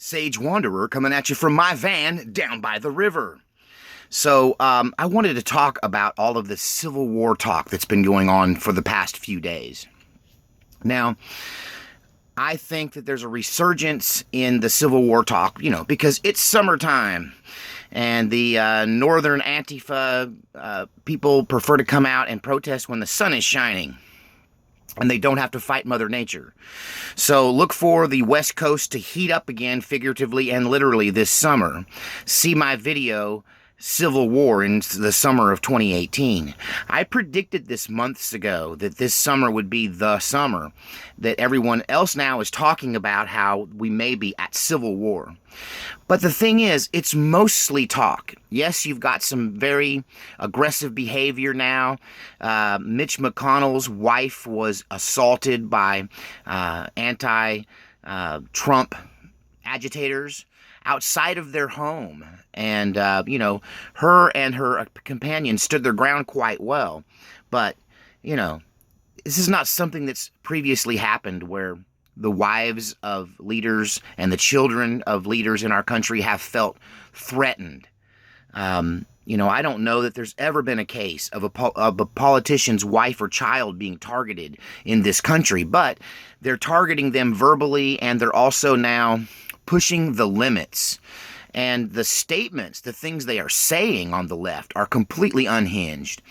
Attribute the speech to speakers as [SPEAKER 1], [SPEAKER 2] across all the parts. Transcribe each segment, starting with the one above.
[SPEAKER 1] Sage Wanderer coming at you from my van down by the river. So, I wanted to talk about all of the Civil War talk that's been going on for the past few days. Now, I think that there's a resurgence in the Civil War talk, because it's summertime. And the Northern Antifa people prefer to come out and protest when the sun is shining. And they don't have to fight Mother Nature. So look for the West Coast to heat up again, figuratively and literally, this summer. See my video, Civil War, in the summer of 2018. I predicted this months ago that this summer would be the summer that everyone else now is talking about, how we may be at Civil War. But the thing is, it's mostly talk. Yes, you've got some very aggressive behavior now. Mitch McConnell's wife was assaulted by anti-Trump agitators outside of their home. And, her and her companion stood their ground quite well. But, this is not something that's previously happened, where the wives of leaders and the children of leaders in our country have felt threatened. I don't know that there's ever been a case of a politician's wife or child being targeted in this country, but they're targeting them verbally, and they're also now pushing the limits. And the statements, the things they are saying on the left, are completely unhinged.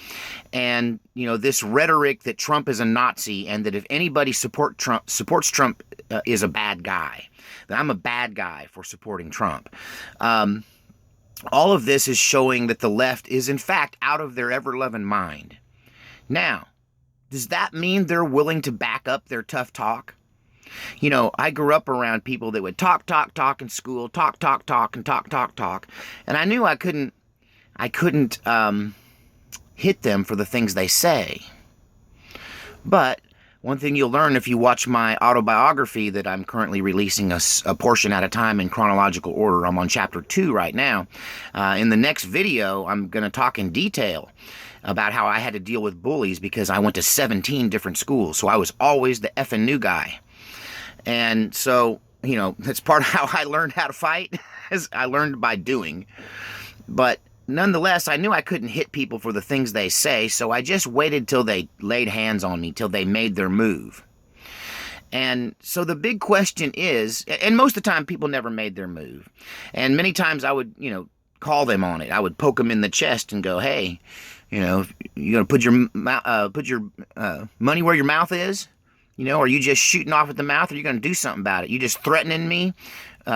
[SPEAKER 1] And, this rhetoric that Trump is a Nazi, and that if anybody supports Trump is a bad guy, that I'm a bad guy for supporting Trump. All of this is showing that the left is, in fact, out of their ever-loving mind. Now, does that mean they're willing to back up their tough talk? I grew up around people that would talk in school, talk, and talk. And I knew I couldn't hit them for the things they say. But one thing you'll learn if you watch my autobiography that I'm currently releasing a portion at a time in chronological order. I'm on chapter 2 right now. In the next video, I'm going to talk in detail about how I had to deal with bullies because I went to 17 different schools. So I was always the effing new guy. And so, that's part of how I learned how to fight, is I learned by doing. But nonetheless, I knew I couldn't hit people for the things they say, so I just waited till they laid hands on me, till they made their move. And so the big question is, and most of the time people never made their move. And many times I would, call them on it. I would poke them in the chest and go, hey, you gonna put your money where your mouth is? Are you just shooting off at the mouth, or are you going to do something about it? You just threatening me, or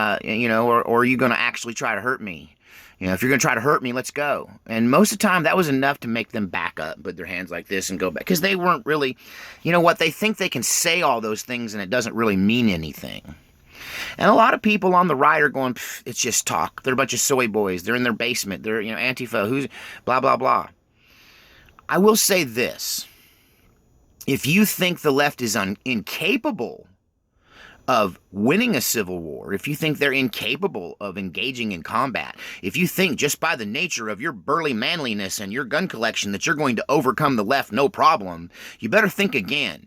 [SPEAKER 1] are you going to actually try to hurt me? If you're going to try to hurt me, let's go. And most of the time, that was enough to make them back up, put their hands like this and go back. Because they weren't really, they think they can say all those things and it doesn't really mean anything. And a lot of people on the right are going, it's just talk. They're a bunch of soy boys. They're in their basement. They're, Antifa, who's blah, blah, blah. I will say this. If you think the left is incapable of winning a civil war, if you think they're incapable of engaging in combat, if you think just by the nature of your burly manliness and your gun collection that you're going to overcome the left no problem, you better think again.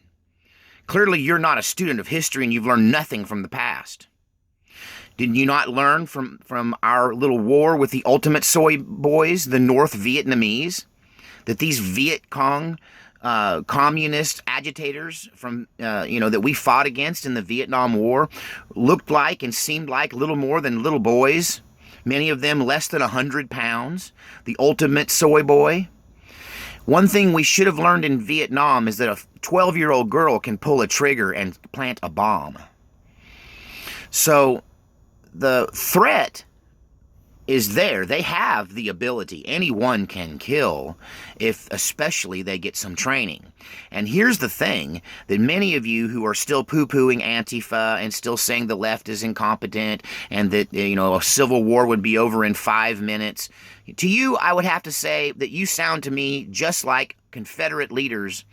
[SPEAKER 1] Clearly, you're not a student of history and you've learned nothing from the past. Did you not learn from our little war with the ultimate soy boys, the North Vietnamese, that these Viet Cong communist agitators from, that we fought against in the Vietnam War looked like and seemed like little more than little boys, many of them less than 100 pounds, the ultimate soy boy? One thing we should have learned in Vietnam is that a 12-year-old girl can pull a trigger and plant a bomb. So the threat is there. They have the ability. Anyone can kill, if especially they get some training. And here's the thing, that many of you who are still poo-pooing Antifa and still saying the left is incompetent and that, a civil war would be over in 5 minutes, to you, I would have to say that you sound to me just like Confederate leaders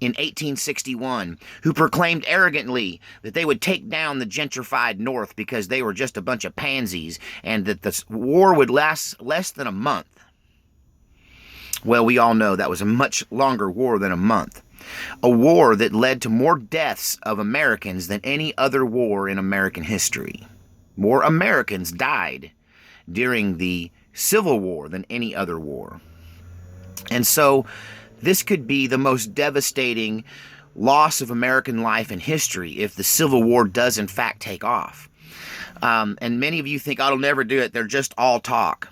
[SPEAKER 1] in 1861, who proclaimed arrogantly that they would take down the gentrified North because they were just a bunch of pansies and that the war would last less than a month. Well, we all know that was a much longer war than a month. A war that led to more deaths of Americans than any other war in American history. More Americans died during the Civil War than any other war. And so this could be the most devastating loss of American life in history if the Civil War does in fact take off. And many of you think, oh, it'll never do it. They're just all talk.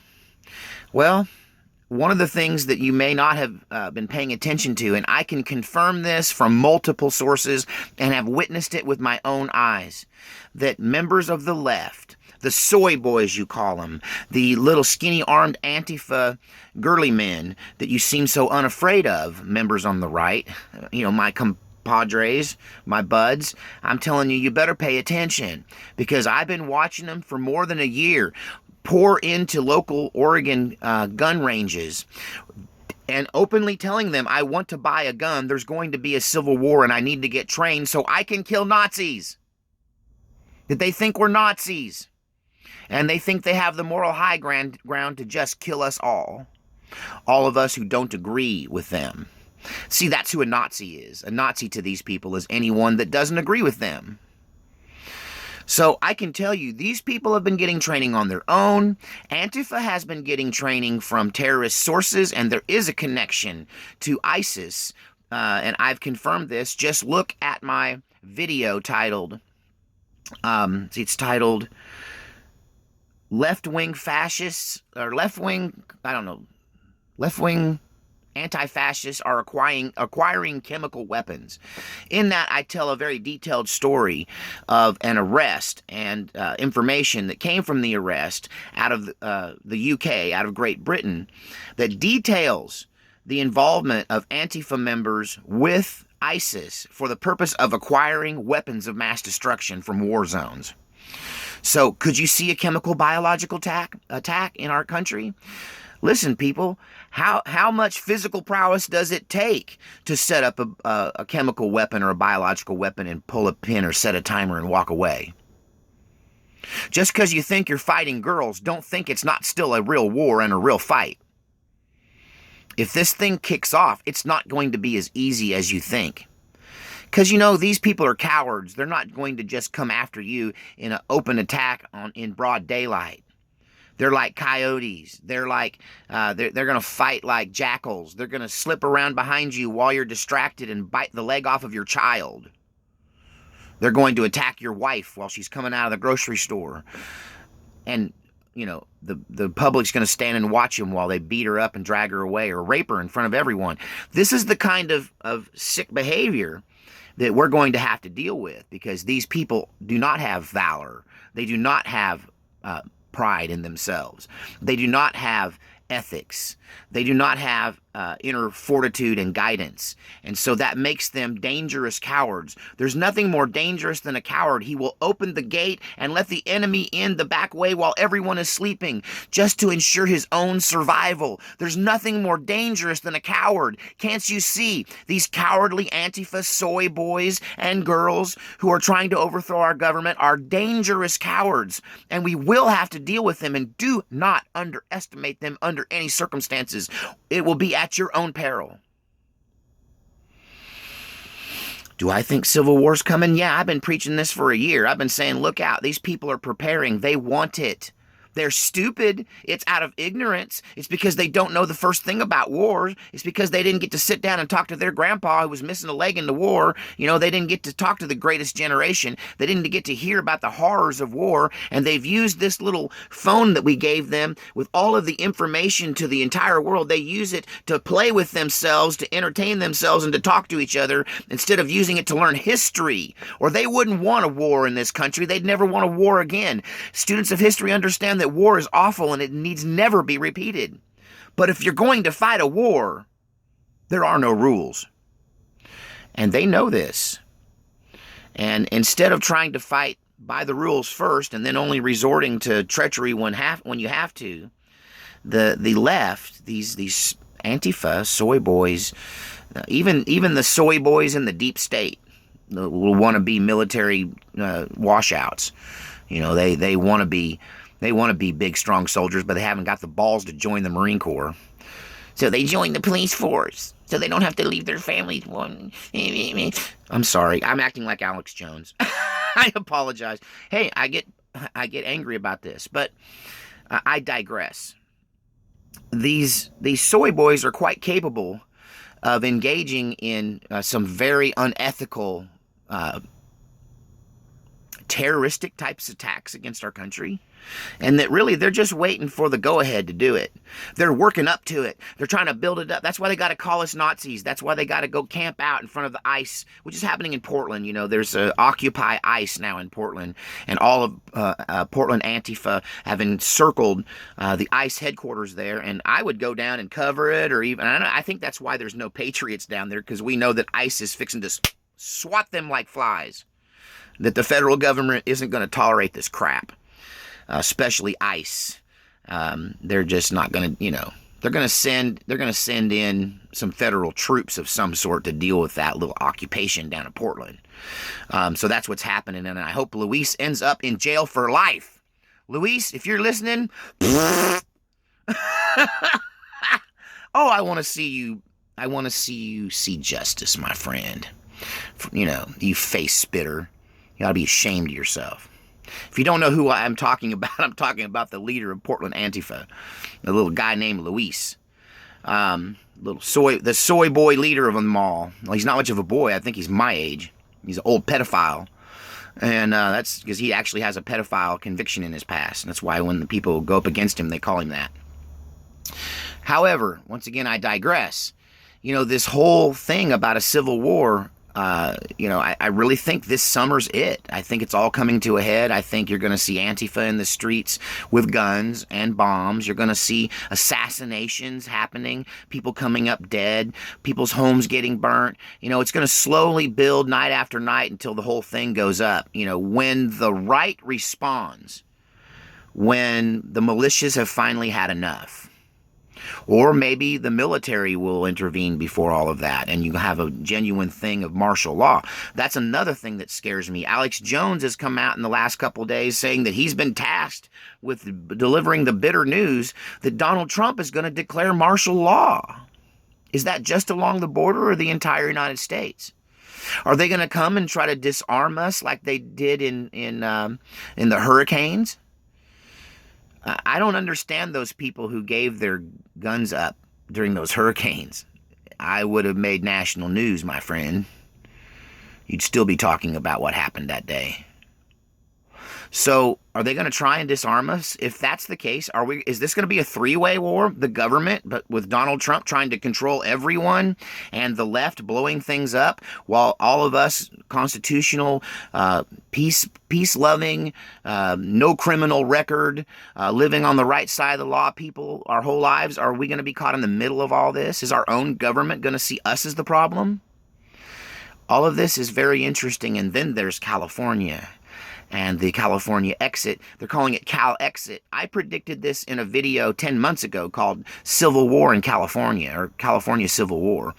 [SPEAKER 1] Well, one of the things that you may not have been paying attention to, and I can confirm this from multiple sources and have witnessed it with my own eyes, that members of the left, the Soy Boys you call them, the little skinny armed Antifa girly men that you seem so unafraid of, members on the right, my compadres, my buds, I'm telling you, you better pay attention, because I've been watching them for more than a year pour into local Oregon gun ranges and openly telling them, I want to buy a gun, there's going to be a civil war and I need to get trained so I can kill Nazis. That they think we're Nazis. And they think they have the moral high ground to just kill us all. All of us who don't agree with them. See, that's who a Nazi is. A Nazi to these people is anyone that doesn't agree with them. So I can tell you, these people have been getting training on their own. Antifa has been getting training from terrorist sources, and there is a connection to ISIS. And I've confirmed this. Just look at my video titled, it's titled Left-Wing Fascists, or Left-Wing Anti-Fascists are acquiring chemical weapons. In that, I tell a very detailed story of an arrest and information that came from the arrest out of the UK, out of Great Britain, that details the involvement of Antifa members with ISIS for the purpose of acquiring weapons of mass destruction from war zones. So, could you see a chemical biological attack in our country? Listen, people, how much physical prowess does it take to set up a chemical weapon or a biological weapon and pull a pin or set a timer and walk away? Just because you think you're fighting girls, don't think it's not still a real war and a real fight. If this thing kicks off, it's not going to be as easy as you think. Because, these people are cowards. They're not going to just come after you in an open attack in broad daylight. They're like coyotes. They're like, they're going to fight like jackals. They're going to slip around behind you while you're distracted and bite the leg off of your child. They're going to attack your wife while she's coming out of the grocery store. And, the public's going to stand and watch them while they beat her up and drag her away or rape her in front of everyone. This is the kind of sick behavior that we're going to have to deal with, because these people do not have valor. They do not have pride in themselves. They do not have ethics. They do not have inner fortitude and guidance. And so that makes them dangerous cowards. There's nothing more dangerous than a coward. He will open the gate and let the enemy in the back way while everyone is sleeping, just to ensure his own survival. There's nothing more dangerous than a coward. Can't you see these cowardly Antifa soy boys and girls who are trying to overthrow our government are dangerous cowards, and we will have to deal with them, and do not underestimate them under any circumstances. It will be at your own peril. Do I think civil war's coming? Yeah, I've been preaching this for a year. I've been saying, look out. These people are preparing. They want it. They're stupid. It's out of ignorance. It's because they don't know the first thing about war. It's because they didn't get to sit down and talk to their grandpa who was missing a leg in the war. They didn't get to talk to the greatest generation. They didn't get to hear about the horrors of war. And they've used this little phone that we gave them with all of the information to the entire world. They use it to play with themselves, to entertain themselves, and to talk to each other instead of using it to learn history. Or they wouldn't want a war in this country. They'd never want a war again. Students of history understand that war is awful and it needs never be repeated. But if you're going to fight a war, there are no rules. And they know this. And instead of trying to fight by the rules first and then only resorting to treachery when you have to, the left, these Antifa, Soy Boys, even the Soy Boys in the deep state will want to be military washouts. They want to be big, strong soldiers, but they haven't got the balls to join the Marine Corps. So they join the police force, so they don't have to leave their families. I'm sorry. I'm acting like Alex Jones. I apologize. Hey, I get I get angry about this, but I digress. These soy boys are quite capable of engaging in some very unethical, terroristic types of attacks against our country, and that really they're just waiting for the go-ahead to do it. They're working up to it. They're trying to build it up. That's why they got to call us Nazis. That's why they got to go camp out in front of the ICE, which is happening in Portland. You know, there's Occupy ICE now in Portland, and all of Portland Antifa have encircled the ICE headquarters there, and I would go down and cover it, or even, I think that's why there's no patriots down there, because we know that ICE is fixing to swat them like flies, that the federal government isn't going to tolerate this crap. Especially ICE. They're just not going to, they're going to send in some federal troops of some sort to deal with that little occupation down in Portland. So that's what's happening, and I hope Luis ends up in jail for life. Luis, if you're listening, oh, I want to see you see justice, my friend. You face spitter. You ought to be ashamed of yourself. If you don't know who I'm talking about the leader of Portland Antifa, a little guy named Luis. The soy boy leader of them all. Well, he's not much of a boy. I think he's my age. He's an old pedophile. And that's because he actually has a pedophile conviction in his past. And that's why when the people go up against him, they call him that. However, once again, I digress. This whole thing about a civil war, I really think this summer's it. I think it's all coming to a head. I think you're going to see Antifa in the streets with guns and bombs. You're going to see assassinations happening, people coming up dead, people's homes getting burnt. It's going to slowly build night after night until the whole thing goes up. When the right responds, when the militias have finally had enough. Or maybe the military will intervene before all of that, and you have a genuine thing of martial law. That's another thing that scares me. Alex Jones has come out in the last couple of days saying that he's been tasked with delivering the bitter news that Donald Trump is going to declare martial law. Is that just along the border or the entire United States? Are they going to come and try to disarm us like they did in the hurricanes? I don't understand those people who gave their guns up during those hurricanes. I would have made national news, my friend. You'd still be talking about what happened that day. So, are they going to try and disarm us? If that's the case, is this going to be a three-way war? The government, but with Donald Trump trying to control everyone, and the left blowing things up, while all of us constitutional, peace-loving, no criminal record, living on the right side of the law people our whole lives, are we going to be caught in the middle of all this? Is our own government going to see us as the problem? All of this is very interesting, and then there's California. And the California exit, they're calling it Cal Exit. I predicted this in a video 10 months ago called Civil War in California, or California Civil War.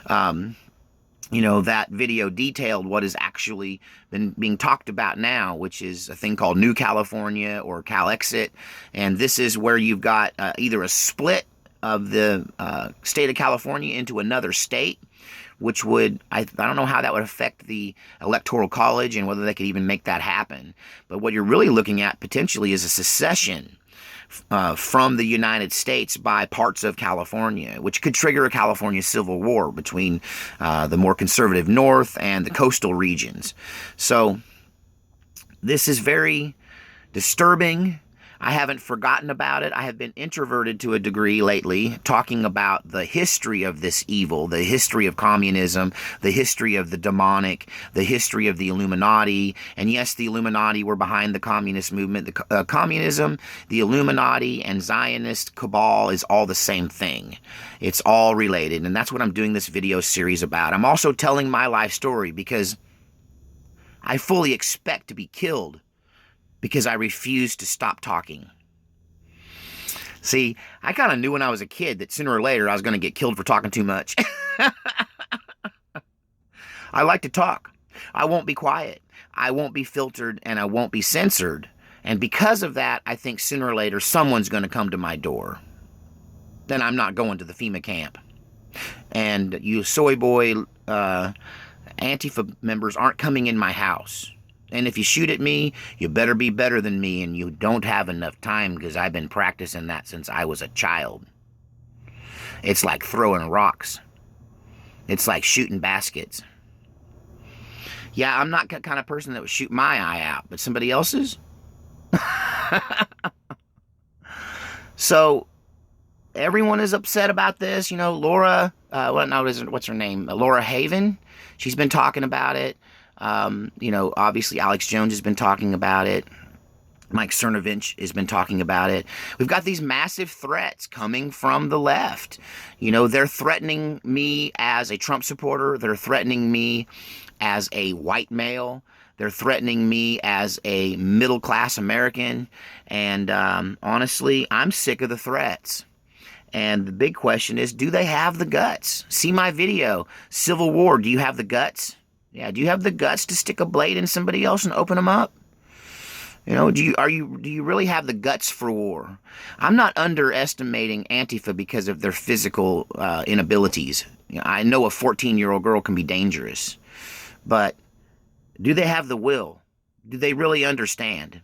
[SPEAKER 1] That video detailed what has actually been being talked about now, which is a thing called New California or Cal Exit. And this is where you've got either a split of the state of California into another state, which would, I don't know how that would affect the Electoral College and whether they could even make that happen. But what you're really looking at potentially is a secession from the United States by parts of California, which could trigger a California Civil War between the more conservative North and the coastal regions. So this is very disturbing. I haven't forgotten about it. I have been introverted to a degree lately, talking about the history of this evil, the history of communism, the history of the demonic, the history of the Illuminati. And yes, the Illuminati were behind the communist movement. The communism, the Illuminati, and Zionist cabal is all the same thing. It's all related, and that's what I'm doing this video series about. I'm also telling my life story because I fully expect to be killed because I refuse to stop talking. See, I kind of knew when I was a kid that sooner or later I was going to get killed for talking too much. I like to talk. I won't be quiet. I won't be filtered, and I won't be censored. And because of that, I think sooner or later someone's going to come to my door. Then I'm not going to the FEMA camp. And you Soy Boy Antifa members aren't coming in my house. And if you shoot at me, you better be better than me, and you don't have enough time because I've been practicing that since I was a child. It's like throwing rocks. It's like shooting baskets. Yeah, I'm not the kind of person that would shoot my eye out, but somebody else's? So, everyone is upset about this. You know, Laura, what's her name? Laura Haven. She's been talking about it. You know, obviously Alex Jones has been talking about it. Mike Cernovich has been talking about it. We've got these massive threats coming from the left. You know, they're threatening me as a Trump supporter. They're threatening me as a white male. They're threatening me as a middle-class American. And honestly, I'm sick of the threats. And the big question is, do they have the guts? See my video, Civil War. Do you have the guts? Yeah, do you have the guts to stick a blade in somebody else and open them up? You know, do you really have the guts for war? I'm not underestimating Antifa because of their physical inabilities. You know, I know a 14-year-old girl can be dangerous, but do they have the will? Do they really understand?